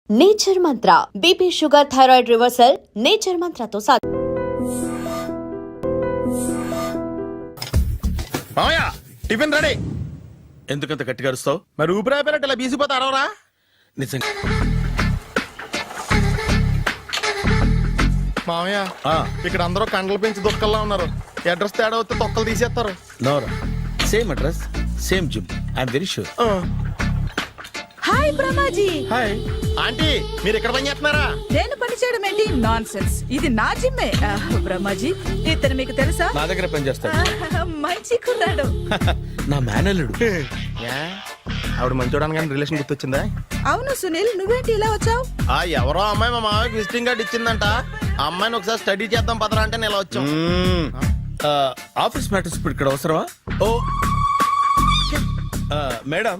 Nature Mantra BP sugar thyroid reversal nature మంత్రతో సాధ్యం. మామయ్య టిఫిన్ రెడీ. ఎందుకంత గట్టిగా అరుస్తావు? మరి ఊపిరాయిపోయినట్టు ఇలా బీసిపోతే అరవరా? నిజంగా మామయ్య ఇక్కడ అందరూ కండలు పెంచి దుక్కల్లా ఉన్నారు. అడ్రస్ తేడా వస్తే తొక్కలు తీసేస్తారు. నోరా same address same gym I'm very sure. Hi Brahmaji. Hi aunty, మీరు ఇక్కడ పని చేస్తున్నారా? నేను పని చేయడం ఏంటి? Nonsense. ఇది నా జిమ్మే. బ్రహ్మాజీ ఇతను మీకు తెలుసా? నా దగ్గర పని చేస్తాడు. మంచి కుర్రాడు. నా మేనల్లుడు. ఆవిడ మంచి చూడడానికి రిలేషన్ గుర్తొచ్చిందా? అవును సునీల్, నువ్వేంటి ఇలా వచ్చావు? ఎవరో అమ్మాయి మా మామయ్యకి విజిటింగ్ కార్డు ఇచ్చిందంట. ఆ అమ్మాయిని ఒకసారి స్టడీ చేద్దాం పదరా అంటే నేను ఇలా వచ్చాం. ఆఫీస్ మ్యాటర్స్ ఇప్పుడు ఇక్కడ అవసరమా? ఓ మేడం,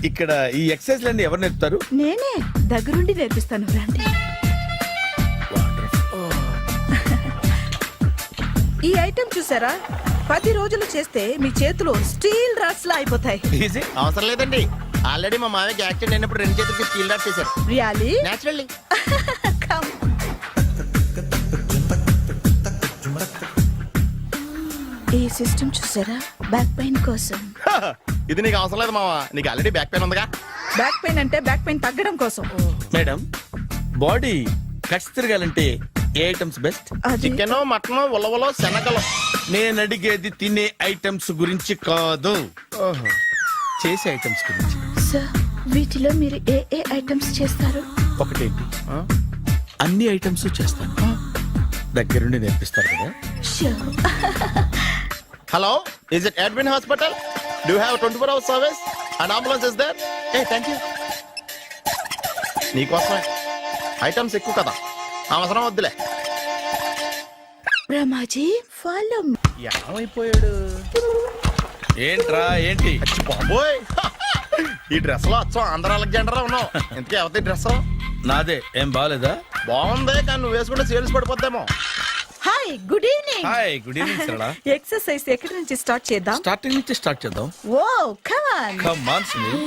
ఇక్కడ ఈ ఎక్సర్సైజ్ లన్నీ ఎవరు నేర్పుతారు? నేనే దగ్గరుండి నేర్పిస్తాను. రండి. ఈ ఐటెం చూసారా? 10 రోజులు చేస్తే మీ చేతులు స్టీల్ రాట్స్ లా అయిపోతాయి. ఈజీ. అవసరం లేదండి, ఆల్రెడీ మా మామయ్యకి యాక్సిడెంట్ అయినప్పుడు 2 చేతులకి స్టీల్ డాట్ చేశారు. రియల్లీ? నేచురల్లీ. కమ్. ఈ సిస్టమ్ చూసారా? బ్యాక్ పెయిన్ కోసం. ఇది నీకు అవసరం లేదు మావా, నీకు ఆల్రెడీ బ్యాక్ పెయిన్ ఉందిగా. బ్యాక్ పెయిన్ అంటే బ్యాక్ పెయిన్ తగ్గడం కోసం. మేడం, బాడీ కట్స్ తిరగాలంటే ఏ ఐటమ్స్ బెస్ట్? అది చికెన్, మటన్, ఉలవలో, శనగలు. నేను అడిగేది తినే ఐటమ్స్ గురించి కాదు, చేసే ఐటమ్స్ గురించి. సార్, వీటిలో మీరు ఏ ఏ ఐటమ్స్ చేస్తారు? ఒకటేంటి, అన్ని ఐటమ్స్ చేస్తాను. దగ్గరుండి నేర్పిస్తారు కదా. Sure. Hello, is it admin hospital? Do have 24 hours service and ambulance is there? Ah thank you. నీకోసమే ఐటమ్స్ ఎక్కువ కదా, అవసరం వద్దులే. రమాజీ ఫాలో. ఏమైపోయాడు? ఏంట్రా ఏంటి? అచ్చి బాబోయ్, ఈ డ్రెస్ లో అచ్చం ఆంధ్ర అలెగ్జాండర్ ఉన్నావు. ఇంతకీ ఎవరి డ్రెస్? నాదే. ఏం బాగాలేదా? బాగుంది, కానీ నువ్వు వేసుకుంటే సేల్స్ పడిపోద్దేమో. Hi, good evening. Hi, good evening Sarala. Exercise ఎక్కడి నుంచి స్టార్ట్ చేద్దాం? స్టార్టింగ్ నుంచి స్టార్ట్ చేద్దాం. Oh come on. Come on Sunil.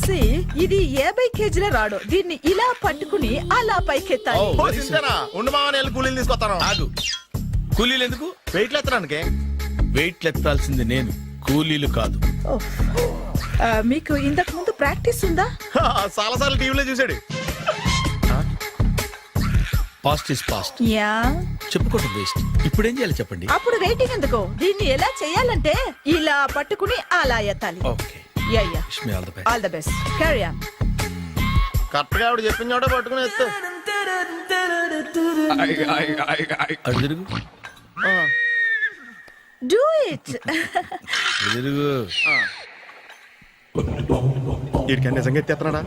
See, ఇది 50 కేజీల రాడు. దీన్ని ఇలా పట్టుకుని అలా పైకెత్తాలి. Oh. ఓ, సింతేనా? ఉండు మామ, నేను కూలీలు తీసుకొస్తాను. ఆగు. కూలీలు ఎందుకు? వెయిట్లు ఎత్తడానికి. వెయిట్ ఎత్తాల్సింది నేను, కూలీలు కాదు. మీకు ఇంతకు ముందు ప్రాక్టీస్ ఉందా? చాలా సార్లు టీవీలో చూసాడు. Past is past. యా. చెప్పుకోవటం వేస్ట్. ఇప్పుడు ఏం చేయాలి చెప్పండి. అప్పుడు వెయిటింగ్ ఎందుకు? దీన్ని ఎలా చేయాలంటే ఇలా పట్టుకుని అలా ఎత్తాలి. Okay, ya ya. Wish me all the best. All the best. Carry on. Correct గా ఆవిడ చెప్పిన చోట పట్టుకుని ఎత్తు. అటు తిరుగు, డూ ఇట్. అటు తిరుగు. వీడికి నిజంగా ఎత్తేస్తున్నాడా?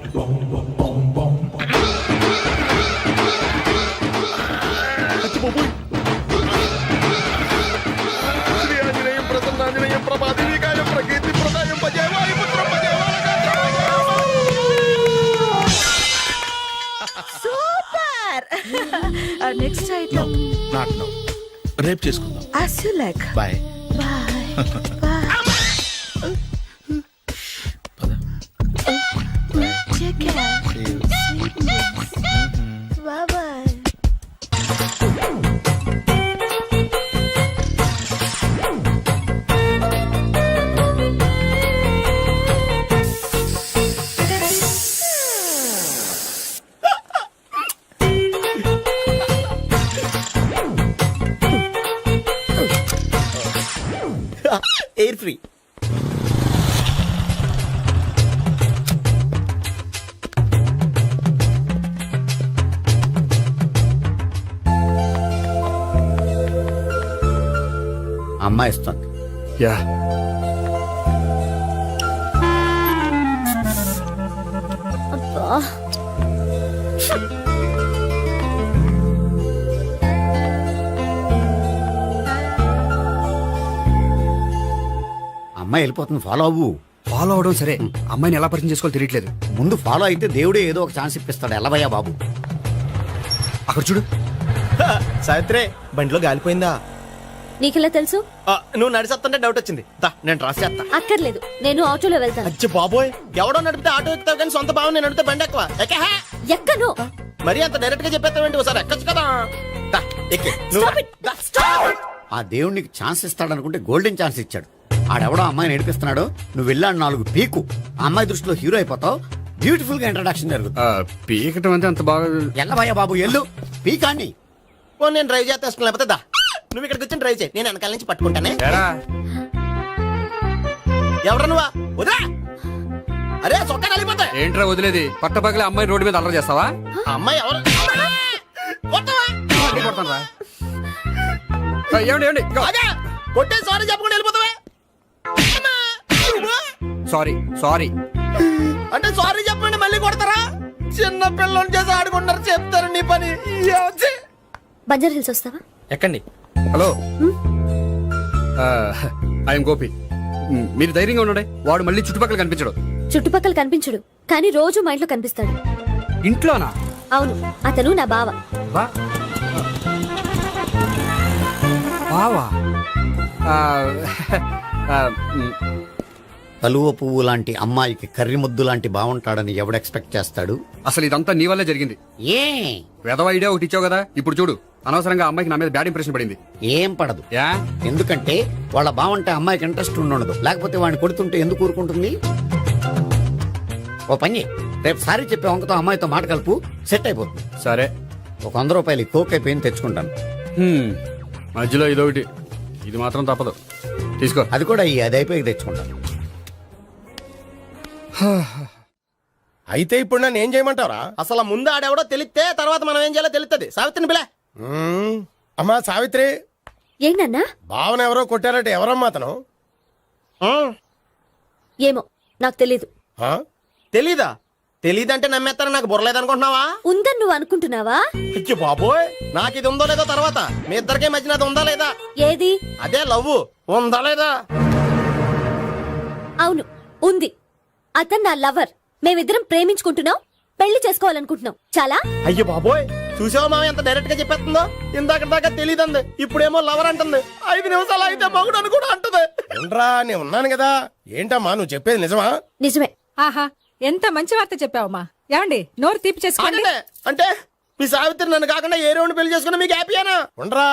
శ్రీ ఆంజనేయం ప్రసన్నాంజనేయం ప్రభాదేవికాయం ప్రకీర్తి ప్రదాయం భజే వాయుపుత్రం భజే super. Next item. Not now, రేపు చేసుకుందాం. as you like. Bye. Bye. Bye. పద. Take care. See you. Sweet dreams. Bye bye. Air free. అమ్మాయి ఇస్తుంది. యా, అమ్మాయి వెళ్ళిపోతుంది, ఫాలో అవ్వు. ఫాలో అవడం సరే, అమ్మాయిని ఎలా పరిచయం చేసుకోవాలో తెలియట్లేదు. ముందు ఫాలో అయితే దేవుడే ఏదో ఒక ఛాన్స్ ఇప్పిస్తాడు. ఎలవయ్యా బాబు. అక్కడ చూడు. సావిత్రి బండిలో గాలిపోయిందా? నీకెలా తెలుసు? నువ్వు నడిచేస్తుంటే డౌట్ వచ్చింది దా నేను రాసేస్తా. అక్కర్లేదు, నేను ఆటోలో వెళ్తాను. అచ్చి బాబోయ్, ఎవడో నడిపితే ఆటో ఎక్కుతావు కానీ సొంత భావం నేను నడిపితే బండి ఎక్కువ ఎక్కహా. ఎక్కను. మరి అంత డైరెక్ట్ గా చెప్పేస్తావేంటి? ఒకసారి ఎక్కొచ్చు కదా. దా, ఎక్కి. నువ్వు Stop it. The, stop. ఆ దేవుడికి ఛాన్స్ ఇస్తాడనుకుంటే గోల్డెన్ ఛాన్స్ ఇచ్చాడు. ఆడెవడో అమ్మాయిని నడిపిస్తున్నాడు, నువ్వు వెళ్ళాడు 4 పీకు. ఆ అమ్మాయి దృష్టిలో హీరో అయిపోతావు. బ్యూటిఫుల్ గా ఇంట్రడక్షన్ జరుగుతుంది. పీకటం అంటే అంత బాగా ఎల్లవయ్య బాబు ఎల్లు పీకాన్ని. ఓ నేను డ్రైవ్ చేస్తాను, లేకపోతే దా నువ్వు ఇక్కడికి వచ్చి డ్రైవ్ చేయి, నేను వెనకాల నుంచి పట్టుకుంటానే. ఎవడ నువ్వా? వదిలా. అరే చొక్కా కలిపోతా. ఏంట్రా వదిలేది? పట్టపగలే అమ్మాయి రోడ్డు మీద అల్లరి చేస్తావా? ఆ అమ్మాయి ఎవరు? కొట్టవా? కొడతాను రా. ఏమండి ఏమండి అదే కొట్టే సారీ చెప్పకుండా వెళ్ళిపోతావా? Sorry sorry. అంటే సారీ చెప్పండి మళ్ళీ కొడతారా? చిన్న పిల్లలు చేసి ఆడుకుంటారు, చెప్తారు నీ పని. బంజారా హిల్స్ వస్తావా? ఎక్కండి. Hello, I'm Gopi. మీరు ధైర్యంగా ఉండండి. వాడు మళ్ళీ చుట్టుపక్కల కనిపించడు. చుట్టుపక్కల కనిపించడు, కానీ రోజు మా ఇంట్లో కనిపిస్తాడు. ఇంట్లోనా? అవును, అతను నా బావ. బావా? కలువ పువ్వు లాంటి అమ్మాయికి కర్రి ముద్దు లాంటి బాగుంటాడని ఎవడు ఎక్స్పెక్ట్ చేస్తాడు? అసలు ఇదంతా నీ వల్లే జరిగింది. ఏ వెధవ ఐడియా ఒకటి ఇచ్చావు కదా, ఇప్పుడు చూడు. అనవసరంగా అమ్మాయికి నా మీద బ్యాడ్ ఇంప్రెషన్ పడింది. ఏం పడదు. యా? ఎందుకంటే వాళ్ళ బాగుంటే అమ్మాయికి ఇంట్రెస్ట్ ఉండదు. లేకపోతే వాడిని కొడుతుంటే ఎందుకు ఊరుకుంటుంది? ఓ పని, రేపు సారీ చెప్పే వంకతో అమ్మాయితో మాట కలుపు, సెట్ అయిపోతుంది. సరే, ఒక 100 రూపాయలు కోక్ అయిపోయింది తెచ్చుకుంటాను. మధ్యలో ఇదొకటి, ఇది మాత్రం తప్పదు. తీసుకో. అది కూడా అది అయిపోయి తెచ్చుకుంటాను. అయితే ఇప్పుడు నన్ను ఏం చేయమంటావరా? అసలు ముందు ఆడెవడో తెలిస్తే తర్వాత మనం ఏం చేయాలో తెలుస్తుంది. సావిత్రిని పిల్ల. అమ్మా సావిత్రి, ఏంటన్నా? భావన ఎవరో కొట్టారట. ఎవరమ్మా అతను? ఏమో, నాకు తెలీదు. ఆ? తెలీదా? తెలీదంటే నమ్మేస్తారని నాకు బుర్రలేదనుకుంటున్నావా? ఉందని నువ్వు అనుకుంటున్నావా? అయ్యో బాబోయ్, నాకు ఇది ఉందో లేదో తర్వాత మీ ఇద్దరికే మధ్యన అది ఉందా లేదా? ఏది? అదే లవ్ ఉందా లేదా? అవును, ఉంది. అతను నా లవర్. మేమిద్దరం ప్రేమించుకుంటున్నాం, పెళ్లి చేసుకోవాలనుకుంటున్నాం. చాలా. అయ్యో బాబోయ్, చూసావా మామ ఎంత డైరెక్ట్ గా చెప్పేస్తుందో? ఇందాక దాకా తెలియదండి, ఇప్పుడేమో లవర్ అంటుంది. 5 నిమిషాలు అయితే మగుడు అని కూడా అంటుంది. ఏంట్రా, నేను ఉన్నాను కదా. ఏంటమ్మా నువ్వు చెప్పేది నిజమా? నిజమే. ఆహా, ఎంత మంచి వార్త చెప్పావమ్మా. ఏమండి, నోరు తీపి చేసుకోండి. అంటే మీ సావిత్రి నన్ను కాకుండా ఏ రౌండ్ పెళ్లి చేసుకున్నా మీకు హ్యాపీయేనా? ఉండరా,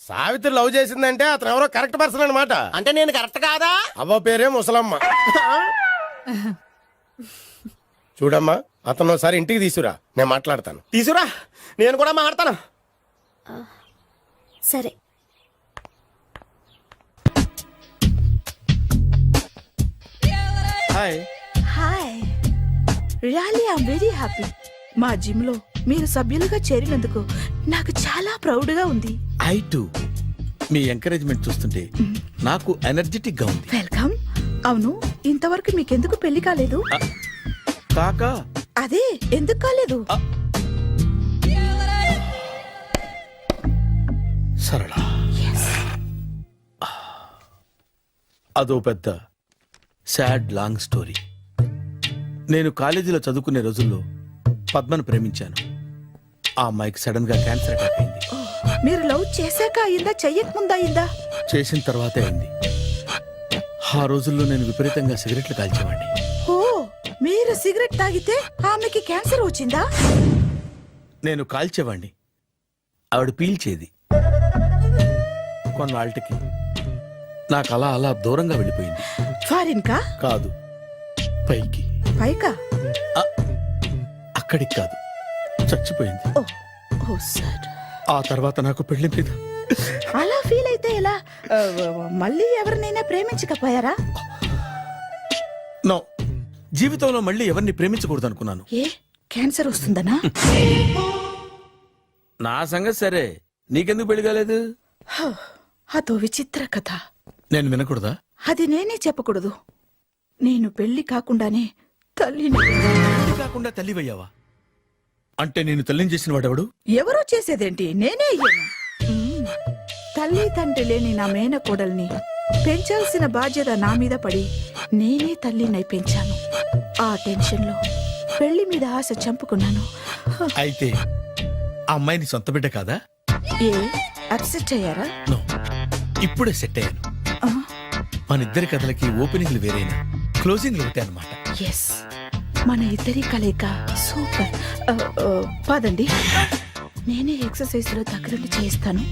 సావిత్రి లవ్ చేసిందంటే అతను ఎవరో కరెక్ట్ పర్సన్ అనమాట. అంటే నేను కరెక్ట్ కాదా? అవ్వ పేరే ముసలమ్మ. చూడమ్మా, అతను ఒకసారి ఇంటికి తీసుకురా, నేను మాట్లాడతాను. తీసురా, నేను కూడా మాట్లాడతాను. సరే. Hi. Hi, really I'm very happy. మా జిమ్ లో మీరు సభ్యులుగా చేరినందుకు నాకు చాలా ప్రౌడ్ గా ఉంది. ఐ టు మీ ఎంకరేజ్మెంట్ చూస్తుంటే నాకు ఎనర్జెటిక్ గా ఉంది. వెల్కమ్. అవును, ఇంతవరకు మీకెందుకు పెళ్లి కాలేదు? కాకా అదే, ఎందుకు కాలేదు? సరళ, అదో పెద్ద సాడ్ లాంగ్ స్టోరీ. నేను కాలేజీలో చదువుకునే రోజుల్లో పద్మను ప్రేమించాను. ఆ అమ్మాయికి సడన్ గా క్యాన్సర్ అటాక్ అయింది. మీరు లవ్ చేశాక అయిందా, చెయ్యక ముందా అయిందా? చేసిన తర్వాతే అయింది. ఆ రోజుల్లో నేను విపరీతంగా సిగరెట్లు కాల్చేవాడిని. ఓ, మీరు సిగరెట్ తాగితే ఆమెకి క్యాన్సర్ వచ్చిందా? నేను కాల్చేవాణ్ణి, ఆవిడ పీల్చేది. కొన్నాళ్ళకి నాకు అలా అలా దూరంగా వెళ్ళిపోయింది. ఫారిన్ కా? కాదు, పైకి. పైకా? అక్కడికి కాదు, చచ్చిపోయింది. ఓ, ఓ సార్. ఆ తర్వాత నాకు పెళ్లి మీద అలా ఫీల్ అయితే ఎలా? మళ్ళీ ఎవరినైనా ప్రేమించకపోయారా? నో, జీవితంలో మళ్ళీ ఎవరిని ప్రేమించకూడదు అనుకున్నాను. ఏ, క్యాన్సర్ వస్తుందనా? నా సంగతి సరే, నీకెందుకు పెళ్లి కాలేదు? అదో విచిత్ర కథ. నేను వినకూడదా? అది నేనే చెప్పకూడదు. నేను పెళ్లి కాకుండానే తల్లిని. పెళ్లి కాకుండా తల్లివయ్యావా? అంటే నేను తల్లిని చేసిన వాడెవడు? ఎవరో చేసేదేంటి, నేనే అయ్యాను. తల్లి తండ్రి లేని నా మేనకోడల్ని పెంచాల్సిన బాధ్యత నా మీద పడి నేనే తల్లినై పెంచాను. ఆ టెన్షన్ లో పెళ్లి మీద ఆశ చంపుకున్నాను. అయితే ఆ అమ్మాయిని సొంత బిడ్డ కాదా? ఏ, అప్సెట్ అయ్యారా? నో, ఇప్పుడే సెట్ అయ్యాను. మన ఇద్దరి కథలకి ఓపెనింగ్లు వేరైనా క్లోజింగ్లు ఒకటే అనమాట. ఎస్, మన ఇద్దరి కలయిక సూపర్. పదండి, నేనే ఎక్సర్సైజ్ లో దగ్గరుండి చేస్తాను.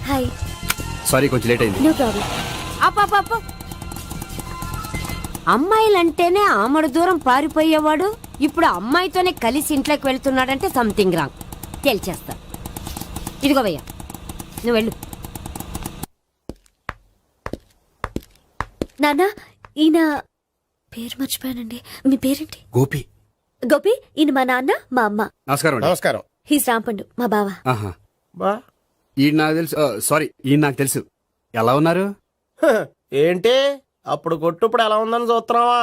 హాయ్. సారీ కొంచెం లేట్ అయింది. No problem. అప్ప అమ్మాయిలంటేనే ఆమడు దూరం పారిపోయేవాడు ఇప్పుడు అమ్మాయితోనే కలిసి ఇంట్లోకి వెళ్తున్నాడంటే సంథింగ్ రాంగ్ తేల్చేస్తా. ఇదిగో భయ్యా, నువ్వు వెళ్ళు. నాన్న, ఈయన పేరు మర్చిపోయానండి. మీ పేరేంటి? గోపి. గోపి. ఈయన మా నాన్న, మా అమ్మ. నమస్కారం అండి. నమస్కారం. హీస్ రాంపండు, మా బావ. ఆహా. బా ఈయన నాకు తెలుసు. సారీ, ఈయన నాకు తెలుసు. ఎలా ఉన్నారు? హ, ఏంటి అప్పుడు కొట్టు ఇప్పుడు ఎలా ఉందని చూస్తున్నావా?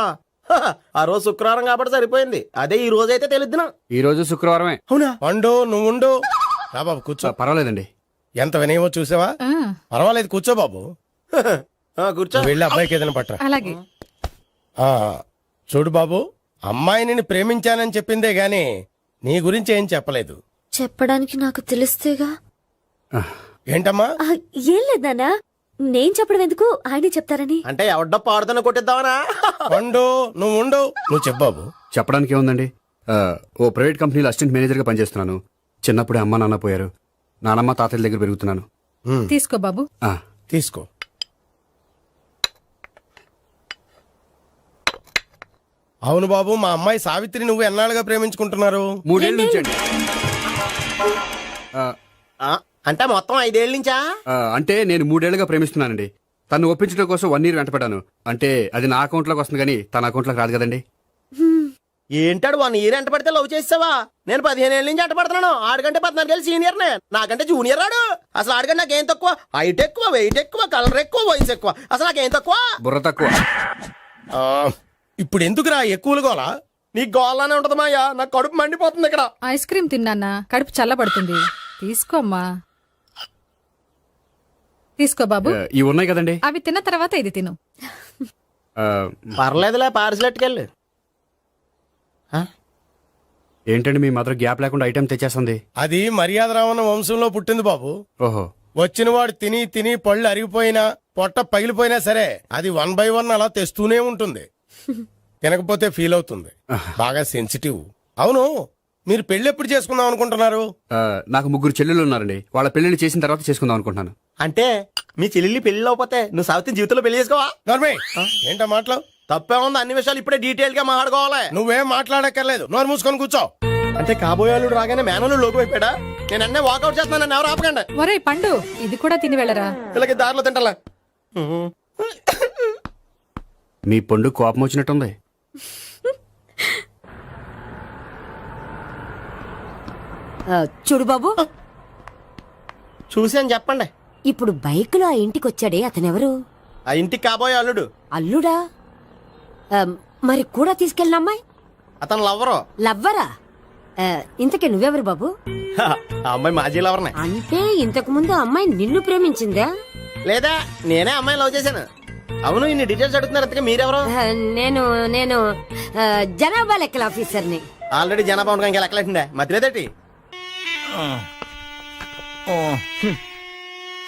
హ, ఆ రోజు శుక్రవారం కాబట్టి సరిపోయింది. అదే ఈ రోజు అయితే తెలిద్దునా. ఈ రోజు శుక్రవారమే. అవునా? పండు నువ్వు ఉండు. రా బాబు కూర్చో. పర్వాలేదండి. ఎంత వినయమో చూసావా? పర్వాలేదు, కూర్చో బాబు. హ, ఆ, కూర్చో. నువ్వు వెళ్ళి అబ్బాయికి ఏదైనా పట్టరా. అలాగే. ఆ, చూడు బాబు, అమ్మాయి నిన్ను ప్రేమించానని చెప్పిందే గాని నీ గురించి ఏం చెప్పలేదు. చెప్పడానికి నాకు తెలిస్తేగా. ఏంటమ్మా? ఆ, ఏం లేదు నాన్న, నేను చెప్పడం ఎందుకు, ఆయనే చెప్తారని. అంటే ఎవడ్డో పాడుతున్నా కొట్టిద్దామనా? పండు నువ్వు ఉండు. నువ్వు చెప్పు బాబు. చెప్పడానికి ఏముందండి, ఓ ప్రైవేట్ కంపెనీలో అసిస్టెంట్ మేనేజర్గా పనిచేస్తున్నాను. చిన్నప్పుడే అమ్మ నాన్న పోయారు. నానమ్మ తాతయ్య దగ్గర పెరుగుతున్నాను. తీసుకో బాబు. ఆ, తీసుకో. అవును బాబు, మా అమ్మాయి సావిత్రి నువ్వు ఎన్నాళ్ళుగా ప్రేమించుకుంటున్నారు? 3 ఏళ్ళ నుంచి అండి. ఆ, అంటే మొత్తం 5 ఏళ్ళ నుంచా? అంటే నేను 3 ఏళ్ళుగా ప్రేమిస్తున్నానండి. తను ఒప్పించడం కోసం 1 year వెంటపడ్డాను. అంటే అది నా అకౌంట్లోకి వస్తుంది కానీ తన అకౌంట్లోకి రాదు కదండి. ఏంటాడు 1 year ఎంట పడితే లవ్ చేసావా? నేను 15 ఏళ్ళ నుంచి ఎంట పడుతున్నాను. ఆడికంటే 14 ఏళ్ళు సీనియర్ నే, నాకంటే జూనియర్ ఆడు. అసలు ఆడికంటే నాకేం తక్కువ? హైట్ ఎక్కువ, వెయిట్ ఎక్కువ, కలర్ ఎక్కువ, వయసు ఎక్కువ. అసలు నాకేం తక్కువ? బుర్ర తక్కువ. ఆ, ఇప్పుడు ఎందుకురా ఎక్కువలు గోలా? నీకు గోళ్ళనే ఉంటది మాయా, నాకు కడుపు మండిపోతుంది ఇక్కడ. ఐస్ క్రీమ్ తిన్నానా, కడుపు చల్లబడుతుంది. తీసుకోమ్మా. తీసుకో బాబు. ఇవి ఉన్నాయి కదండి. అవి తిన్న తర్వాత ఇది తిను. ఆ, పర్లేదులే, పార్సిలెట్కెళ్ళి. ఏంటండి మీ మాత్రం గ్యాప్ లేకుండా ఐటెం తెచ్చేస్తుంది? అది మర్యాద రావణ వంశంలో పుట్టింది బాబు. ఓహో. వచ్చినవాడు తిని తిని పళ్ళు అరిగిపోయినా పొట్ట పగిలిపోయినా సరే అది 1 by 1 అలా తెస్తూనే ఉంటుంది. తినకపోతే ఫీల్ అవుతుంది. బాగా సెన్సిటివ్. అవును, మీరు పెళ్లి ఎప్పుడు చేసుకుందాం అనుకుంటున్నారు? నాకు 3 చెల్లెలు ఉన్నారండి. వాళ్ళ పెళ్లిని చేసిన తర్వాత చేసుకుందాం అనుకుంటున్నాను. అంటే మీ చెల్లెల్ని పెళ్లి అవ్వకపోతే నువ్వు సావిత్రి జీవితంలో పెళ్లి చేసుకోవా? నోర్మే, ఏంటో మాటలు? తప్పేముంది, అన్ని విషయాలు ఇప్పుడే డీటెయిల్ గా మాట్లాడుకోవాలి. నువ్వేం మాట్లాడక్కర్లేదు, నోరు మూసుకొని కూర్చో. అంటే కాబోయేవాళ్ళు రాగానే మేనలు లోకి అయిపోయాడా? నేను అన్నీ వాకౌట్ చేస్తున్నాను, నన్ను ఎవరు ఆపకండి. ఒరే పండు, ఇది కూడా తిని వెళ్ళరా. వీళ్ళకి దారిలో తింటలా. మీ పండు కోపం వచ్చినట్టుంది. చూడు బాబు, చూసి అని చెప్పండి. ఇప్పుడు బైక్లో ఆ ఇంటికి వచ్చాడే అతనెవరు? ఆ ఇంటికి కాబోయే అల్లుడు. అల్లుడా? మరి కూడా తీసుకెళ్ళిన అమ్మాయి అతను లవ్వరు. లవ్వరా? ఇంతకీ నువ్వెవరు బాబు? ఆ అమ్మాయి మాజీ లవర్నే. అంటే ఇంతకు ముందు అమ్మాయి నిన్ను ప్రేమించిందా? లేదా నేనే అమ్మాయి లవ్ చేశాను. అవును, ఇన్ని డీటెయిల్స్ అడుగుతున్నారు. అంతగా మీరెవరు? నేను నేను జనాభా లెక్కల ఆఫీసర్ని. ఆల్రెడీ జనాభా ఉండగా ఇంకా లెక్కలేటండే మధ్యలేదేటి.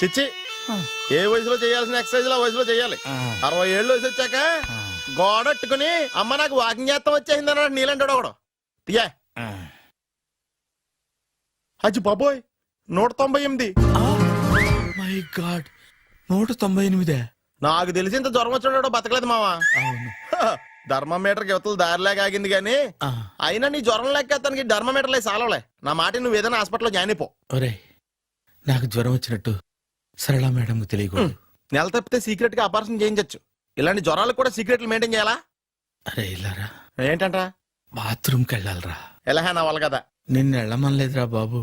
చిచ్చి, ఏ వయసులో చేయాల్సిన ఎక్సర్సైజ్ లో వయసులో చేయాలి. 60 ఏళ్ళు వయసు వచ్చాక గోడట్టుకుని అమ్మ నాకు వాకింగ్ చేస్తాం వచ్చేసింది అన్నాడు నీలంటాడు ఒకడు. అజ్జి బాబోయ్, 198. My God 198. నాకు తెలిసి ఇంత జ్వరం వచ్చాడో బతకలేదు మావా. అవును. ధర్మమీటర్ యువతలు దారిలాగా ఆగింది గానీ ఆ. అయినా నీ జ్వరం లెక్కేస్తానికి ధర్మమీటర్లే సాలవలే. నా మాట నువ్వు ఏదైనా హాస్పిటల్లో జాయిన్ అయిపో. ఒరే నాకు జ్వరం వచ్చినట్టు సరళ మేడంకు తెలియకూడదు. నెల తప్పితే సీక్రెట్ గా ఆపరేషన్ చేయించచ్చు. ఇలాంటి జ్వరాలకు కూడా సీక్రెట్లు మెయింటైన్ చేయాలా? అరే ఇల్లారా ఏంటంట? బాత్రూమ్కి వెళ్ళాలరా. ఎలా నా వాళ్ళ కదా. నిన్ను వెళ్ళమనలేదురా బాబు.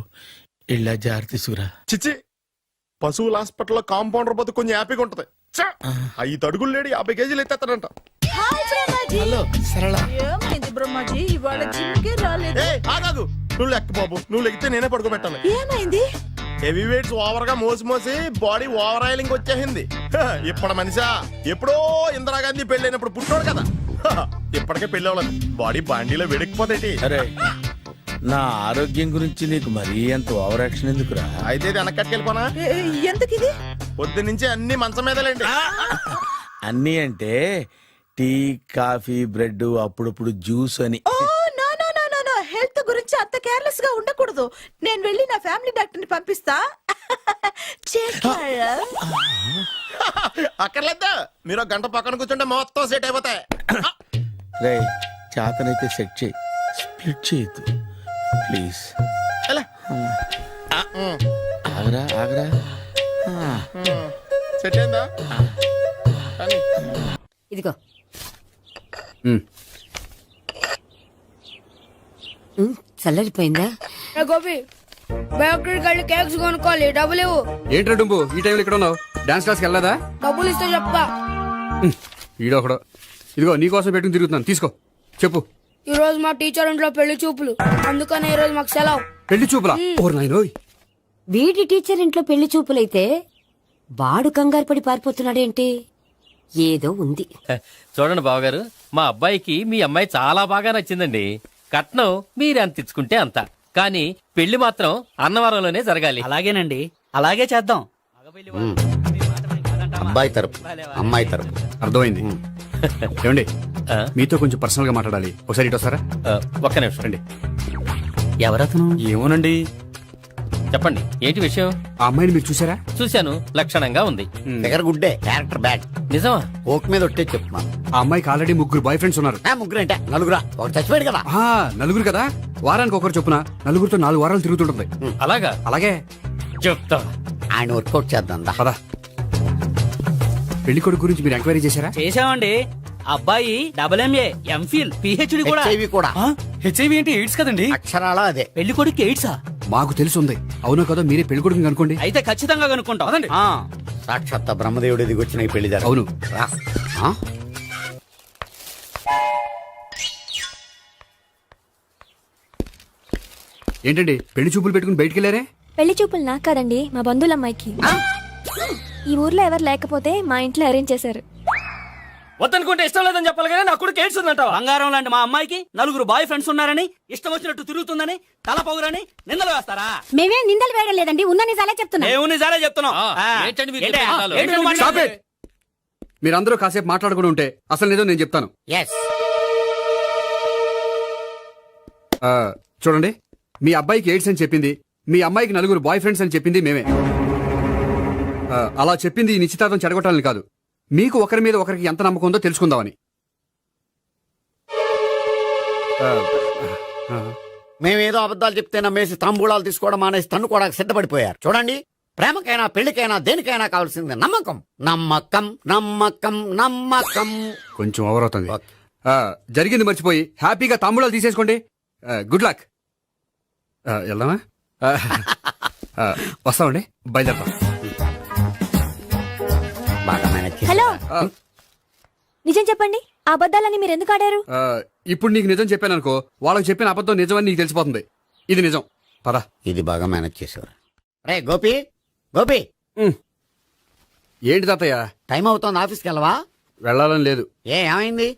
ఇళ్ళ జారి తీసుకురా. చిచ్చి, పశువుల హాస్పిటల్లో కాంపౌండర్ పోతే కొంచెం హ్యాపీగా ఉంటది. 5 అడుగులు లేడి 50 కేజీలు ఎత్తేస్తాడంట. హలో సరళ. ఏమైంది బ్రహ్మాజీ ఇవాళ జిమ్కే రాలేదు? ఏ ఆగాగు, నువ్వు లెక్క బాబు. నువ్వు లెక్కితే నేనే పడుకోబెట్టాలి. ఏమైంది? హెవీ వెయిట్స్ ఓవర్ గా మోసి మోసి బాడీ ఓవర్ ఆయిలింగ్ వచ్చేసింది. ఇప్పుడు మనిషా ఎప్పుడో ఇందిరాగాంధీ పెళ్ళైనప్పుడు పుట్టాడు కదా. ఇప్పటికే పెళ్ళి అవ్వలేదు. బాడీ బాండీలో వెడికిపోతేటి. అరే నా ఆరోగ్యం గురించి నీకు మరీ అంత ఓవర్ యాక్షన్ ఎందుకురా? అయితే ఇది వెనకట్టుకెళ్ళిపోనా? ఎందుకు ఇది? పొద్దు నుంచి అన్ని మంచం మీదలేండి. అన్నీ అంటే టీ కాఫీ బ్రెడ్ అప్పుడప్పుడు జ్యూస్ అని. Oh no no no no no, health గురించి అంత కేర్లెస్ గా ఉండకూడదు. నేను వెళ్ళి నా ఫ్యామిలీ డాక్టర్ ని పంపిస్తా. చేస్తాడా? అక్కర్లేదా, మీరు ఒక గంట పక్కన కూర్చుంటే మొత్తం సెట్ అయిపోతాయి. రే చేతనైతే సెట్ చేయి, స్ప్లిట్ చేయొద్దు ప్లీజ్. ఎలా? ఆగరా ఆగరా. సెట్ అయిందా? కానీ ఇదిగో చల్లరిపోయిందా? గోపి బయోక్రెడిట్ కార్డు కేక్స్ కొనుక్కోవాలి, డబ్బులు ఇవ్వు. ఏంట్రా డుంబు ఈ టైంలో ఇక్కడ ఉన్నావు? డాన్స్ క్లాస్కి వెళ్ళదా? డబ్బులు ఇస్తే చెప్తా. ఈడొకడు. ఇదిగో నీకోసం పెట్టుకుని తిరుగుతున్నాను, తీసుకో. చెప్పు. ఈ రోజు మా టీచర్ ఇంట్లో పెళ్లి చూపులు, అందుకనే ఈ రోజు మాకు సెలవు. పెళ్లి చూపులా? ఓర్ నాయనోయ్. వీడి టీచర్ ఇంట్లో పెళ్లి చూపులైతే వాడు కంగారు పడి పారిపోతున్నాడేంటి? ఏదో ఉంది. చూడండి బావగారు, మా అబ్బాయికి మీ అమ్మాయి చాలా బాగా నచ్చిందండి. కట్నం మీరు ఎంత ఇచ్చుకుంటే అంత, కానీ పెళ్లి మాత్రం అన్నవరంలోనే జరగాలి. అలాగేనండి, అలాగే చేద్దాం. అబ్బాయి తరపు అమ్మాయి తరపు. అర్థమైంది. ఏమండి ఆ? మీతో కొంచెం పర్సనల్ గా మాట్లాడాలి. ఒకసారి ఇటు వస్తారా? ఒక్క నిమిషం రండి. ఎవరతను? ఏమోనండి. చెప్పండి, ఏంటి విషయం? ఆ అమ్మాయిని మీరు చూసారా? చూశాను, లక్షణంగా ఉంది. ఫిగర్ గుడ్డే, క్యారెక్టర్ బ్యాడ్. నిజమా? ఓక్ మీద ఒట్టే చెప్తున్నాను. ఆ అమ్మాయికి ఆల్రెడీ 3 బాయ్ ఫ్రెండ్స్ ఉన్నారు. ముగ్గురు అంటే నలుగురా? ఒకటి చచ్చిపోయాడు కదా. ఆ, నలుగురు కదా. వారానికి ఒకరు చొప్పున నలుగురితో 4 వారాలు తిరుగుతుంటుంది. అలాగా? అలాగే. చెప్తా. ఆయన వర్కౌట్ చేద్దాం దా. పదా. పెళ్లి కొడుకు గురించి మీరు ఎంక్వైరీ చేశారా? చేసామండి. అబ్బాయి MA, MPhil, PhD కూడా. హెచ్ఐవి కూడా. హెచ్ఐవి అంటే ఎయిడ్స్ కదండి. అక్షరాల అదే. పెళ్లి కొడుకు ఎయిడ్సా? మాకు తెలుసుంది. అవునో కదా, మీరే పెళ్లి కొడుకుని అనుకోండి. అయితే ఖచ్చితంగా కనుక్కుంటాం. సాక్షాత్ బ్రహ్మదేవుడి దిగి వచ్చిన ఈ పెళ్లి జరగదు. అవును. రా. ఆ? ఏంటండి పెళ్లి చూపులు పెట్టుకుని బయటికి వెళ్ళారే? పెళ్లి చూపులు నాకు కాదండి, మా బంధువుల అమ్మాయికి. ఈ ఊర్లో ఎవరు లేకపోతే మా ఇంట్లో అరేంజ్ చేశారు. వద్దనుకుంటే ఇష్టం లేదని చెప్పాలి కానీ నా కూడా కేడ్స్ ఉందంటావా? బంగారం లాంటి మా అమ్మాయికి 4 బాయ్ ఫ్రెండ్స్ ఉన్నారని, ఇష్టం వచ్చినట్టు తిరుగుతుందని, తల పౌరని నిందలు వేస్తారా? మేమేం నిందలు వేయడం లేదండి, ఉన్న నిజాలే చెప్తున్నా. దేవుని సాలే చెప్తున్నాం. ఏంటండి మీరు ఏంటి? చెప్పే నిజాలు? ఏంటి నువ్వు Stop మాట్లాడేది? it! మీరందరూ కాసేపు మాట్లాడుకుని ఉంటే అసలు నిజం నేను చెప్తాను. Yes. ఆ, చూడండి, మీ అబ్బాయికి ఎయిడ్స్ అని చెప్పింది, మీ అమ్మాయికి 4 బాయ్ ఫ్రెండ్స్ అని చెప్పింది మేమే. అలా చెప్పింది ఈ నిశ్చితార్థం చెడగొట్టాలని కాదు, మీకు ఒకరి మీద ఒకరికి ఎంత నమ్మకం ఉందో తెలుసుకుందామని. మేమేదో అబద్ధాలు చెప్తే నమ్మేసి తాంబూలాలు తీసుకోవడం మానేసి తన్నుకోవడానికి కూడా సిద్ధపడిపోయారు. చూడండి, ప్రేమకైనా పెళ్లికైనా దేనికైనా కావాల్సింది నమ్మకం. నమ్మకం నమ్మకం నమ్మకం. కొంచెం ఓవర్ అవుతుంది. జరిగింది మర్చిపోయి హ్యాపీగా తాంబూలాలు తీసేసుకోండి. Good luck. వెళ్దామా? వస్తామండి, బయలుదేరతాం. బాగా మేనేజ్ చేశారు. హలో, నిజం చెప్పండి, ఆ అబద్ధాలని మీరు ఎందుకు ఆడారు? ఇప్పుడు నీకు నిజం చెప్పాను అనుకో, వాళ్ళకి చెప్పిన అబద్ధం నిజమని నీకు తెలిసిపోతుంది. ఇది నిజం. పద. ఇది బాగా మేనేజ్ చేసేవారు. రే గోపి, గోపి, ఏంటి తాతయ్య? టైం అవుతోంది, ఆఫీస్కి వెళ్ళవా? వెళ్ళాలని లేదు. ఏమైంది?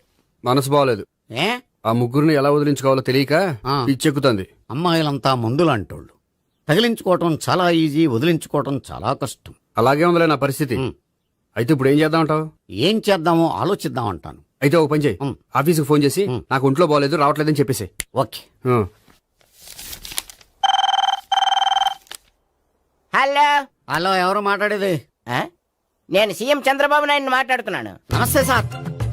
మనసు బాగోలేదు. ఏ ఆ ముగ్గురిని ఎలా వదిలించుకోవాలో తెలియక పిచ్చెక్కుతుంది. అమ్మాయిలంతా మందులాంటోళ్ళు. తగిలించుకోవటం చాలా ఈజీ, వదిలించుకోవటం చాలా కష్టం. అలాగే ఉందిలే నా పరిస్థితి. అయితే ఇప్పుడు ఏం చేద్దామంటావు? ఏం చేద్దామో ఆలోచిద్దాం అంటాను. అయితే ఒక పని చేయి, ఆఫీస్కి ఫోన్ చేసి నాకు ఒంట్లో బాగోలేదు రావట్లేదని చెప్పేసి. ఓకే. హలో. హలో, ఎవరు మాట్లాడేది? ఆ? నేను సీఎం చంద్రబాబు నాయుడు మాట్లాడుతున్నాను. నమస్తే సార్.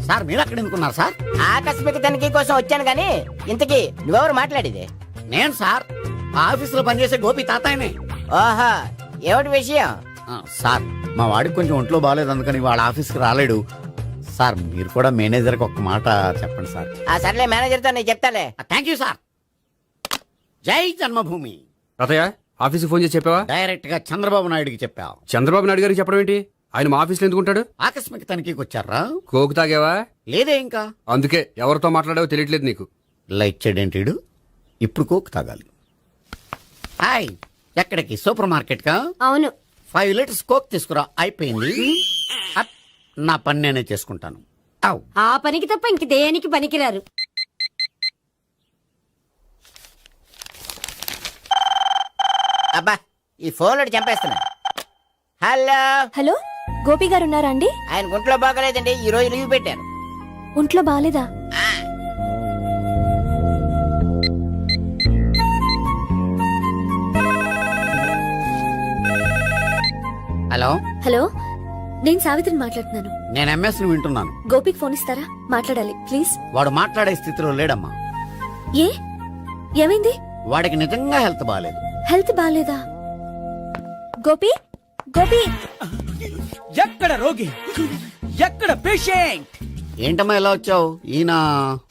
సార్ మీరు అక్కడ ఎందుకున్నారు సార్? ఆకస్మిక తనిఖీ కోసం వచ్చాను గానీ ఇంతకీ నువ్వెవరు మాట్లాడేది? నేను సార్ ఆ ఆఫీసులో పనిచేసే గోపి తాతాయనే. ఓహో, ఏమిటి విషయం? సార్ మా వాడికి కొంచెం ఒంట్లో బాగాలేదు, అందుకని వాళ్ళ ఆఫీస్కి రాలేడు. సార్ మీరు కూడా మేనేజర్కి ఒక మాట చెప్పండి సార్. ఆ సర్లే, మేనేజర్తో నేను చెప్తాలే. Thank you sir. జై జన్మభూమి. తాతయ్య ఆఫీస్కి ఫోన్ చేసి చెప్పావా? డైరెక్ట్ గా చంద్రబాబు నాయుడుకి చెప్పావు. చంద్రబాబు నాయుడు గారికి చెప్పడం ఏంటి? ఆయన మా ఆఫీస్లో ఎందుకుంటాడు? ఆకస్మిక తనిఖీకి వచ్చారా? కోకు తాగావా? లేదే ఇంకా. అందుకే ఎవరితో మాట్లాడావో తెలియట్లేదు నీకు. లైట్ చేయడేంటిడు? ఇప్పుడు కోక్ తాగాలి. హాయ్, ఎక్కడికి? సూపర్ మార్కెట్ కా? అవును. 5 లీటర్స్ కోక్ తీసుకురా. అయిపోయింది. అప్, నా పని నేనే చేసుకుంటాను. అవ్. ఆ పనికి తప్ప ఇంక దేనికి పనికిరారు. అబ్బా, ఈ ఫోన్ లో చంపేస్తున్నా. హలో. హలో, గోపి గారు ఉన్నారా అండి? ఆయన గుంట్లో బాగలేదండి, ఈ రోజు లీవ్ పెట్టారు. ఒంట్లో బాలేదా? హలో, హలో, నేను సావిత్రిని మాట్లాడుతున్నాను. నేను ఎంఎస్ ని వింటున్నాను. గోపికి ఫోన్ ఇస్తారా? మాట్లాడాలి ప్లీజ్. వాడు మాట్లాడే స్థితిలో లేడమ్మా. ఏ ఏమైంది? వాడికి నిజంగా హెల్త్ బాగాలేదు. హెల్త్ బాలేదా? గోపి, గోపి. ఎక్కడ రోగి, ఎక్కడ పేషెంట్? ఏంటమ్మా ఇలా వచ్చావు? ఈయన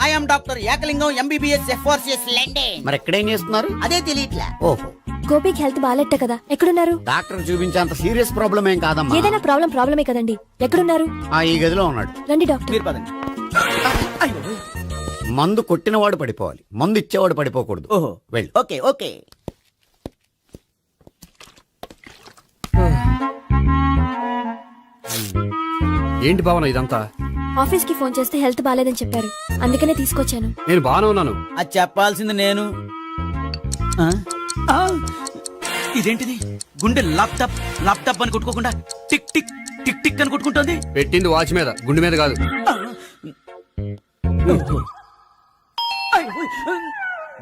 I'm doctor Ekalingam MBBS FRCS London. మరి ఎక్కడేం చేస్తున్నారు? అదే తెలియట్లే. ఓహో, గోపికి హెల్త్ బాలేట కదా, ఎక్కడున్నారు? డాక్టర్ చూపించేంత సీరియస్ ప్రాబ్లం ఏం కాదమ్మా. ఏదైనా ప్రాబ్లమే కదండి, ఎక్కడున్నారు? ఈ గదిలో ఉన్నాడు. రండి డాక్టర్. మీరు పదండి. మందు కొట్టినవాడు పడిపోవాలి, మందు ఇచ్చేవాడు పడిపోకూడదు. ఓహో, వెళ్ళు. Okay okay. ఏంటి భావన ఇదంతా? ఆఫీస్ కి ఫోన్ చేస్తే హెల్త్ బాలేదని చెప్పారు, అందుకనే తీసుకొచ్చాను. నేను బాగానే ఉన్నాను. అది చెప్పాల్సింది నేను. ఆ? ఆ! ఇదేంటిది? గుండె లాప్టాప్ లాప్టాప్ అని కొట్టుకోకుండా టిక్ టిక్ టిక్ టిక్ అని కొట్టుకుంటుంది. పెట్టింది వాచ్ మీద, గుండె మీద కాదు.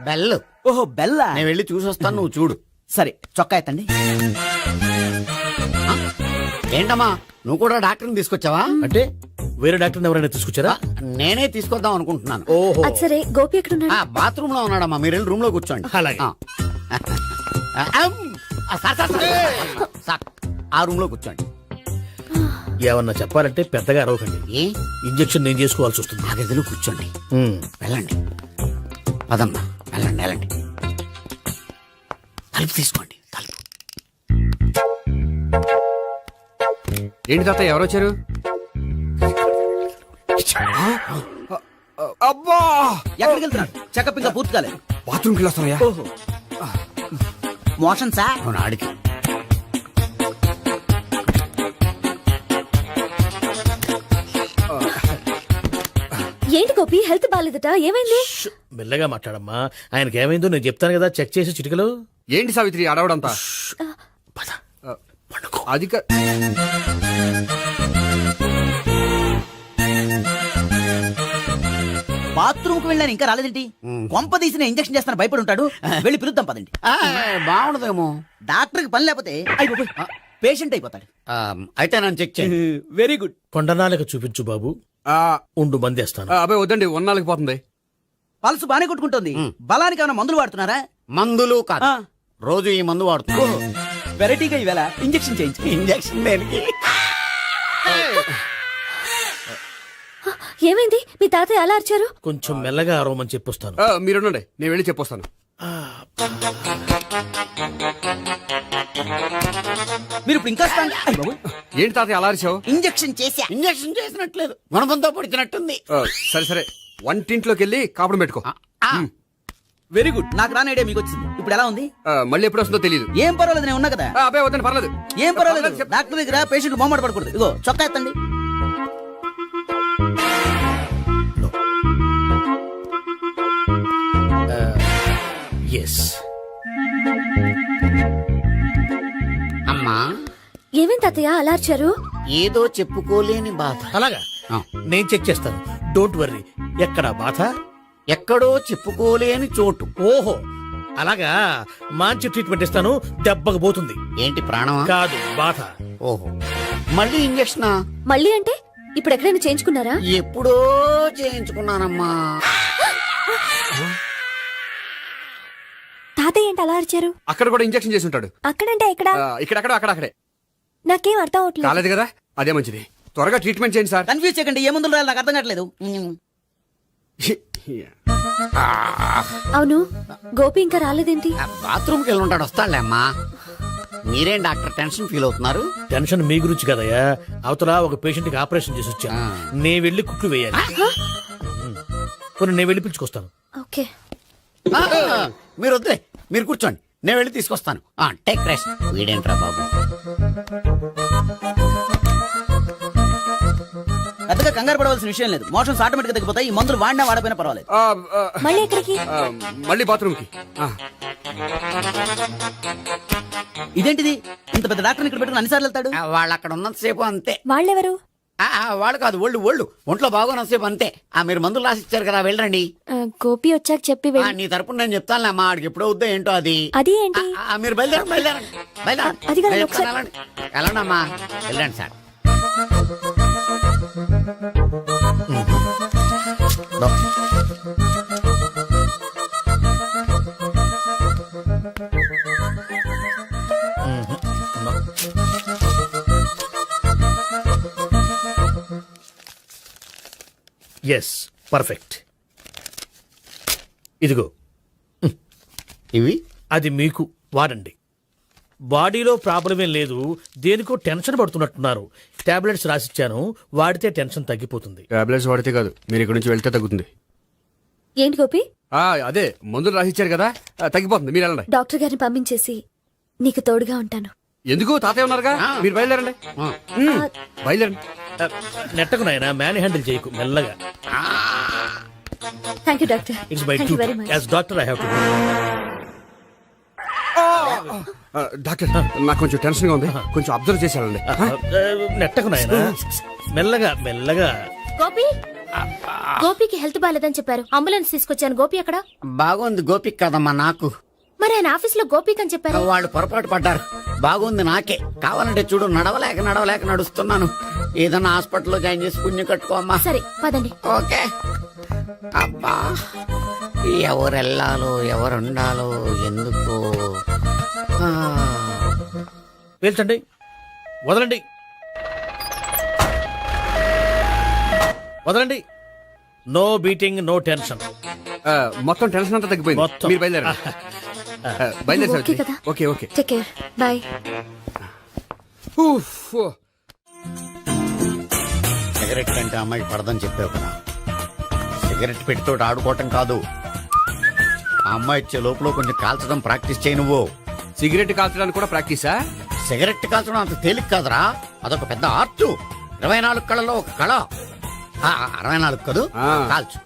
బెల్. ఓహో, బెల్లా. నేను వెళ్ళి చూసొస్తాను, నువ్వు చూడు. సరే, చొక్కా ఎత్తండి. ఏంటమ్మా, నువ్వు కూడా డాక్టర్ని తీసుకొచ్చావా? అంటే వేరే డాక్టర్ ఎవరైనా తీసుకొచ్చారా? నేనే తీసుకొద్దాం అనుకుంటున్నాను. ఓహో, అది సరే, గోపి ఎక్కడున్నాడు? బాత్రూమ్ లో ఉన్నాడమ్మా, మీరు వెళ్ళి రూమ్ లో కూర్చోండి. అలాగే. సార్, ఆ రూమ్ లో కూర్చోండి. ఏమన్నా చెప్పాలంటే పెద్దగా అరవకండి. ఏ ఇంజెక్షన్ నేను చేసుకోవాల్సి వస్తుంది. ఆ గదిలో కూర్చోండి. వెళ్ళండి, పదమ్మా, వెళ్ళండి వెళ్ళండి. తలుపు తీసుకోండి, తలుపు. ఏంటి తాత ఎవరు వచ్చారు? అబ్బా, ఎక్కడికి వెళ్తున్నాడు? చెకప్ ఇంకా పూర్తి కాలేదు. బాత్రూమ్కి వెళ్ళొస్తానయ్యా. ఓహో, మోషన్ సార్. అవును, ఆడికి. ఏంటి గోపి, హెల్త్ బాలేదట, ఏమైంది? మెల్లగా మాట్లాడమ్మా. ఆయనకి ఏమైందో నేను చెప్తాను కదా, చెక్ చేసి చిటికలు. ఏంటి సావిత్రి అడవడంతా? అది బాత్రూమ్ కు వెళ్ళాను, ఇంకా రాలేదేంటి? కొంప తీసిన ఇంజక్షన్ చేస్తాను భయపడి ఉంటాడు. వెళ్ళి పిలుద్దాం పదండి. బాగుండదేమో. డాక్టర్ కి పని లేకపోతే పేషెంట్ అయిపోతాడు. అయితే నన్ను చెక్ చేయండి. Very good. కొండనాలకు చూపించు బాబు. ఉండు మందేస్తాను. అబ్బాయి వద్దండి, ఉన్నాళ్ళకి పోతుంది. పల్స్ బానే కొట్టుకుంటుంది. బలానికి ఏమైనా మందులు వాడుతున్నారా? మందులు కాదు, రోజు ఈ మందు వాడుతున్నా. వెరైటీగా ఈవేళ ఇంజక్షన్ చేయించు. ఇంజక్షన్ దేనికి? ఏమైంది? మీ తాతయ్య అలా అరిచారు? కొంచెం మెల్లగా అరవమని చెప్పొస్తాను. మీరుండండి, నేను వెళ్ళి చెప్పొస్తాను. మీరు ఇప్పుడు ఇంకా ఏంటి తాతయ్య అలా అరిచావు? ఇంజక్షన్ చేసా. ఇంజక్షన్ చేసినట్లేదు, గుణపంతో పొడిచినట్టుంది. సరే సరే, వంటింట్లోకి వెళ్ళి కాపురం పెట్టుకో. Very good. నాకు రాని ఐడియా మీకు వచ్చింది. ఇప్పుడు ఎలా ఉంది? మళ్ళీ ఎప్పుడు వస్తుందో తెలియదు. ఏం పర్వాలేదు, నేను ఉన్నా కదా. అబ్బాయి వద్దండి, పర్లేదు. ఏం పర్వాలేదు. డాక్టర్ దగ్గర పేషెంట్ మొహమాట పడకూడదు. ఇగో చొక్కా ఎత్తండి. ఎస్. అమ్మా, ఏమేం తాతయ్య అలా అరిచారు? ఏదో చెప్పుకోలేని బాధ. అలాగా, నేను చెక్ చేస్తాను. Don't worry. ఎక్కడ బాధ? ఎక్కడో చెప్పుకోలేని చోటు. ఓహో, అలాగా మంచి ట్రీట్మెంట్ ఇస్తాను, దెబ్బకు పోతుంది. ఏంటి ప్రాణమా? కాదు, బాధ. ఓహో, మళ్ళీ ఇంజక్షనా? మళ్ళీ అంటే ఇప్పుడు ఎక్కడైనా చేయించుకున్నారా? ఎప్పుడో చేయించుకున్నానమ్మా. తాతయ్య ఏంటి అలా అరిచారు? అక్కడ కూడా ఇంజెక్షన్ చేసి ఉంటాడు. అక్కడంటే ఎక్కడ? ఇక్కడక్కడ అక్కడే నాకేం అర్థం అవట్లేదు. కాలేదు కదా, అదే మంచిది. త్వరగా ట్రీట్మెంట్ చేయండి సార్. కన్ఫ్యూజ్ చేయకండి, ఏ మందులు రాయాలి నాకు అర్థం కావట్లేదు. అవును, గోపి ఇంకా రాలేదేంటి? బాత్రూమ్కి వెళ్ళి ఉంటాడు, వస్తాడులే అమ్మా. మీరేం డాక్టర్ టెన్షన్ ఫీల్ అవుతున్నారు? టెన్షన్ మీ గురించి కదయ్యా, అవతల ఒక పేషెంట్ కి ఆపరేషన్ చేసి వచ్చా. నే వెళ్ళి కుట్లు వేయాలి. కొన్ని నేను వెళ్ళి పిలుచుకొస్తాను. ఓకే, మీరు వద్దులే, మీరు కూర్చోండి, నేను వెళ్ళి తీసుకొస్తాను. Take rest. వీడేంట్రా బాబు, పెద్దగా కంగారు పడవలసిన విషయం లేదు. మోషన్స్ ఆటోమేటిక్ గా తగ్గిపోతాయి. ఈ మందులు వాడినా వాడపోయినా పర్వాలేదు. మళ్ళీ ఎక్కడికి? మళ్ళీ బాత్రూమ్కి. ఇదేంటిది, ఇంత పెద్ద డాక్టర్ ఇక్కడ పెట్టుకుని అన్నిసార్లు వెళ్తాడు? వాళ్ళు అక్కడ ఉన్నంతసేపు అంతే. వాళ్ళెవరు? వాళ్ళు కాదు, ఒళ్ళు ఒంట్లో బాగోనంతసేపు అంతే. మీరు మందులు రాసి ఇచ్చారు కదా, వెళ్ళండి. గోపి వచ్చాక చెప్పి నీ తరపున నేను చెప్తానులే అమ్మా, ఆడికి ఎప్పుడో వద్దో ఏంటో అది. అది ఏంటి? మీరు బయలుదేరండి. అది కాదు, నేను ఒకసారి- చెప్తాను, వెళ్ళండి అమ్మా, వెళ్ళండి సార్. Yes, perfect. ఇదిగో ఇవి అది మీకు వాడండి. బాడీలో ప్రాబ్లం ఏం లేదు, దేనికో టెన్షన్ పడుతున్నట్టున్నారు. టాబ్లెట్స్ రాసిచ్చాను, వాడితే టెన్షన్ తగ్గిపోతుంది. టాబ్లెట్స్ వాడితే కాదు, మీరు ఇక్కడ నుంచి వెళ్తే తగ్గుతుంది. ఏంటి గోపి? అదే మందులు రాసిచ్చారు కదా, తగ్గిపోతుంది. మీరు వెళ్ళండి. డాక్టర్ గారిని పంపించేసి నీకు తోడుగా ఉంటాను. ఎందుకు, తాతయ్య ఉన్నారుగా, మీరు బయలుదేరండి. బయలుదేరండి. నెట్టకు నాయనా, మ్యాన్ హ్యాండిల్ చేయకు, మెల్లగా. Thank you doctor. It's my thank you very much. As doctor I have to. Doctor, నాకు కొంచెం టెన్షన్ గా ఉంది, కొంచెం అబ్జర్వ్ చేసి వెళ్ళండి. నెట్టకు నాయనా, మెల్లగా మెల్లగా. గోపి, గోపికి హెల్త్ బాలేదని చెప్పారు, అంబులెన్స్ తీసుకొచ్చాను. గోపి ఎక్కడ? బాగుంది గోపిక్ కదమ్మా నాకు. మరి ఆయన ఆఫీస్ లో గోపిక్ అని చెప్పారు. వాళ్ళు పొరపాటు పడ్డారు. బాగుంది నాకే. కావాలంటే చూడు, నడవలేక నడుస్తున్నాను. ఏదన్నా హాస్పిటల్లో జాయిన్ చేసి పుణ్యం కట్టుకోమ్మా. సరే పదండి. ఓకే. అబ్బా, ఎవరెళ్ళాలో ఎవరుండాలో ఎందుకు. పేల్చండి, వదలండి, వదలండి. No beating, no tension. మొత్తం టెన్షన్ అంతా తగ్గిపోయింది. మొత్తం. మీరు బయలుదేరండి. ఓకే కదా? Okay. Take care, bye. Cigarette కంటే అమ్మాయికి పడదని చెప్పావు కదా. సిగరెట్ పెట్టితో ఆడుకోవటం కాదు, ఆ అమ్మాయి ఇచ్చే లోపల కొంచెం కాల్చడం ప్రాక్టీస్ చేయి నువ్వు. సిగరెట్ కాల్చడానికి కూడా ప్రాక్టీసా? సిగరెట్ కాల్చడం అంత తేలిక కాదురా, అదొక పెద్ద ఆర్ట్. 24 కళలో ఒక కళ. 64 కదూ, కాల్చు.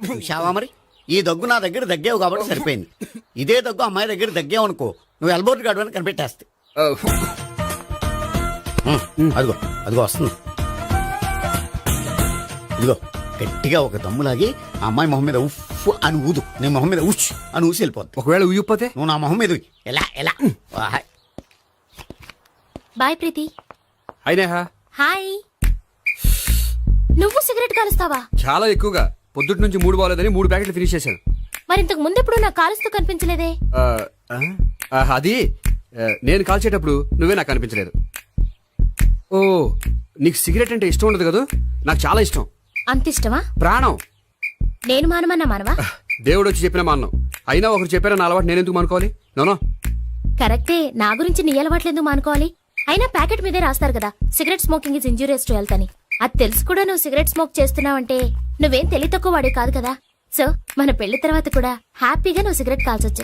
చూశావా మరి, ఈ దగ్గు నా దగ్గర దగ్గేవు కాబట్టి సరిపోయింది. ఇదే దగ్గు అమ్మాయి దగ్గర దగ్గేవు అనుకో, నువ్వు ఎల్బోర్డ్ గాడు అని కనిపెట్టేస్తే. అదిగో అదిగో వస్తుంది. ఇదిగో గట్టిగా ఒక దమ్ములాగి ఆ అమ్మాయి మొహం మీద ఉఫ్ అని ఊదు, నీ మొహం మీద ఉచ్ అని ఊసి వెళ్ళిపోద్ది. ఒకవేళ ఊగిపోతే నువ్వు నా మొహం మీద ఎలా ఎలా. బాయ్ ప్రీతి. అయినా హాయ్. నువ్వు సిగరెట్ కాలుస్తావా? చాలా ఎక్కువగా. పొద్దుటి నుంచి 3 బాలేదని 3 ప్యాకెట్లు ఫినిష్ చేశాను. మరి ఇంతకు ముందెప్పుడు నాకు కాలుస్తూ కనిపించలేదే? అది నేను కాల్చేటప్పుడు నువ్వే నాకు అనిపించలేదు. ఓ, నీకు సిగరెట్ అంటే ఇష్టం ఉండదు కదా? నాకు చాలా ఇష్టం. అంత ఇష్టమా? ప్రాణం. నేను మానమన్నా మానవా? దేవుడు వచ్చి చెప్పిన మానం. అయినా ఒకరు చెప్పారా నా అలవాటు నేనెందుకు మానుకోవాలి? నోనో. కరెక్టే, నా గురించి నీ అలవాట్లు ఎందుకు మానుకోవాలి? అయినా ప్యాకెట్ మీదే రాస్తారు కదా, cigarette smoking is injurious to health అని. అది తెలుసు కూడా నువ్వు సిగరెట్ స్మోక్ చేస్తున్నావంటే నువ్వేం తెలివి తక్కువ వాడే కాదు కదా. సో మన పెళ్లి తర్వాత కూడా హ్యాపీగా నువ్వు సిగరెట్ కాల్చొచ్చు.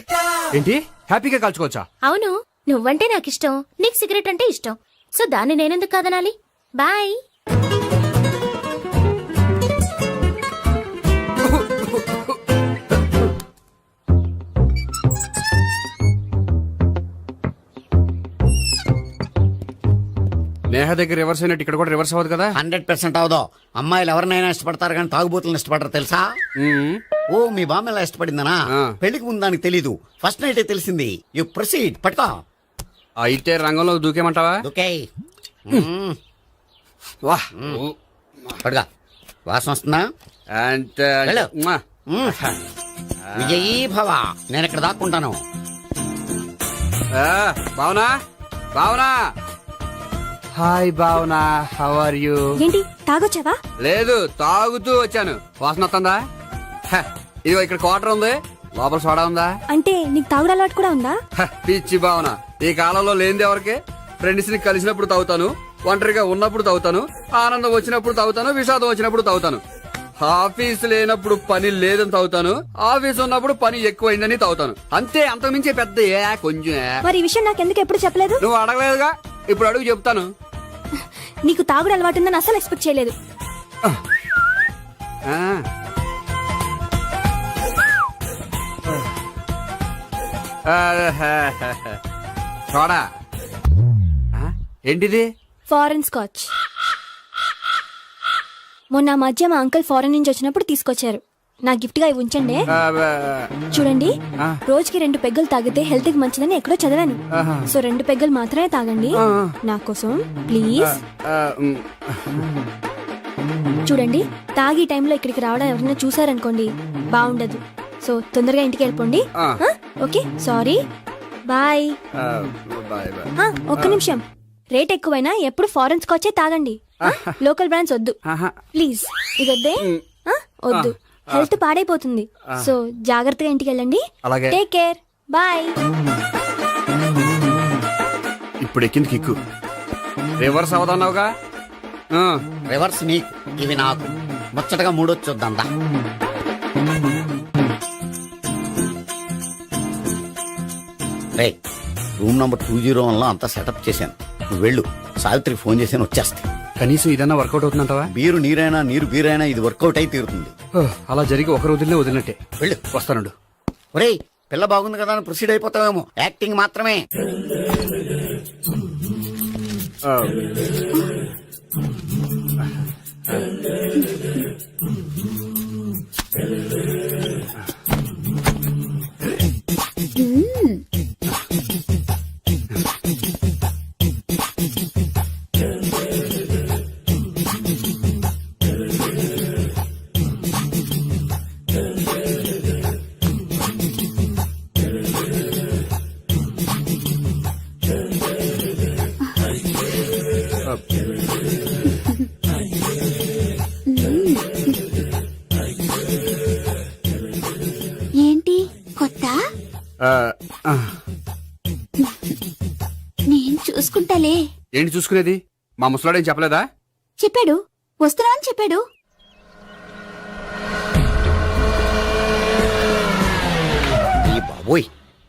ఏంటి, హ్యాపీగా కాల్చుకోవచ్చా? అవును, నువ్వంటే నాకు ఇష్టం, నీకు సిగరెట్ అంటే ఇష్టం. సో దాన్ని నేనెందుకు కాదనాలి? బాయ్. నేహ దగ్గర రివర్స్ అయినట్టు ఇక్కడ కూడా రివర్స్ అవ్వదు కదా. 100% అవదో. అమ్మాయిలు ఎవరినైనా ఇష్టపడతారు కానీ తాగుబోతులను ఇష్టపడరు తెలుసా? మ్మ్. ఓ మీ బామ్మ ఎలా ఇష్టపడిందనా? ఆ. పెళ్లికి ముందు దానికి తెలీదు, ఫస్ట్ నైటే తెలిసింది. యు ప్రొసీడ్, పట్టుకో. అయితే రంగంలో దూకేమంటావా? ఓకే. వాహ్. పట్టుకో. వాసన వస్తుందా? అండ్ వెళ్ళు. విజయీ భవ. నేను ఇక్కడ దాక్కుంటాను. Bhavana, Bhavana. Hi Bhavana, how are you? ఏంటి తాగొచ్చావా? లేదు, తాగుతూ వచ్చాను. వాసన వస్తుందా? ఇదిగో ఇక్కడ క్వార్టర్ ఉంది, లోపల సోడా ఉందా? అంటే నీకు తాగుడు అలవాటు కూడా ఉందా? పిచ్చి భావన, ఈ కాలంలో లేనిది ఎవరికి? ఫ్రెండ్స్ ని కలిసినప్పుడు తాగుతాను, ఒంటరిగా ఉన్నప్పుడు తాగుతాను, ఆనందం వచ్చినప్పుడు తాగుతాను, విషాదం వచ్చినప్పుడు తాగుతాను. ఆఫీస్ లేనప్పుడు పని లేదని తాగుతాను, ఆఫీస్ ఉన్నప్పుడు పని ఎక్కువైందని తాగుతాను. అంతే, అంతకుమించే పెద్ద కొంచెం. మరి ఈ విషయం నాకెందుకు ఎప్పుడు చెప్పలేదు? నువ్వు అడగలేదుగా, ఇప్పుడు అడుగు చెప్తాను. నీకు తాగుడు అలవాటు ఉందని అసలు ఎక్స్పెక్ట్ చేయలేదు. సోడా ఏంటిది? Foreign scotch. మొన్న మధ్య మా అంకుల్ ఫారెన్ నుంచి వచ్చినప్పుడు తీసుకొచ్చారు. నా గిఫ్ట్ గా ఇవి ఉంచండి. చూడండి, రోజుకి 2 పెగ్గులు తాగితే హెల్త్ కి మంచిదని ఎక్కడో చదివాను. సో 2 పెగ్గులు మాత్రమే తాగండి నా కోసం ప్లీజ్. చూడండి, తాగి టైంలో ఇక్కడికి రావడం ఎవరైనా చూసారనుకోండి బాగుండదు. సో తొందరగా ఇంటికి వెళ్ళిపోండి. Okay, sorry, bye. ఒక్క నిమిషం, రేట్ ఎక్కువైనా ఎప్పుడు ఫారెన్ స్కాచే తాగండి. లోకల్ బ్రాండ్స్ వద్దు ప్లీజ్. ఇది వద్దే, వద్దు, హెల్త్ పాడైపోతుంది. సో జాగ్రత్తగా ఇంటికి వెళ్ళండి. Take care, bye. ఇప్పుడు ఎక్కింది కిక్కు. రివర్స్ అవదన్నావుగా. రివర్స్ నీకు, ఇవి నాకు. ముచ్చటగా మూడొచ్చు చూద్దాం. రూమ్ నంబర్ 201 లో అంతా సెటప్ చేశాను. నువ్వు వెళ్ళు, సావిత్రికి ఫోన్ చేశాను, వచ్చేస్తే. కనీసం ఇదన్నా వర్కౌట్ అవుతుందంటావా? బీరు నీరైనా, నీరు బీరైనా ఇది వర్కౌట్ అయి తీరుతుంది. అలా జరిగి ఒక రోజులనే వదిలినట్టే. వెళ్ళు. వస్తానుండు. ఒరేయ్, పిల్ల బాగుంది కదా అని ప్రొసీడ్ అయిపోతావేమో. యాక్టింగ్ మాత్రమే. ఏంటి కొత్త? నేను చూసుకుంటాలే. ఏంటి చూసుకునేది? మా ముసలాడేం చెప్పలేదా? చెప్పాడు, వస్తున్నా అని చెప్పాడు. ఈ బాబోయ్,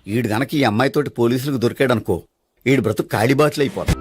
ఈడు గనక ఈ అమ్మాయితోటి పోలీసులకు దొరికాడనుకో, ఈడు బ్రతుకు కాళీబాట్లు అయిపోతాడు.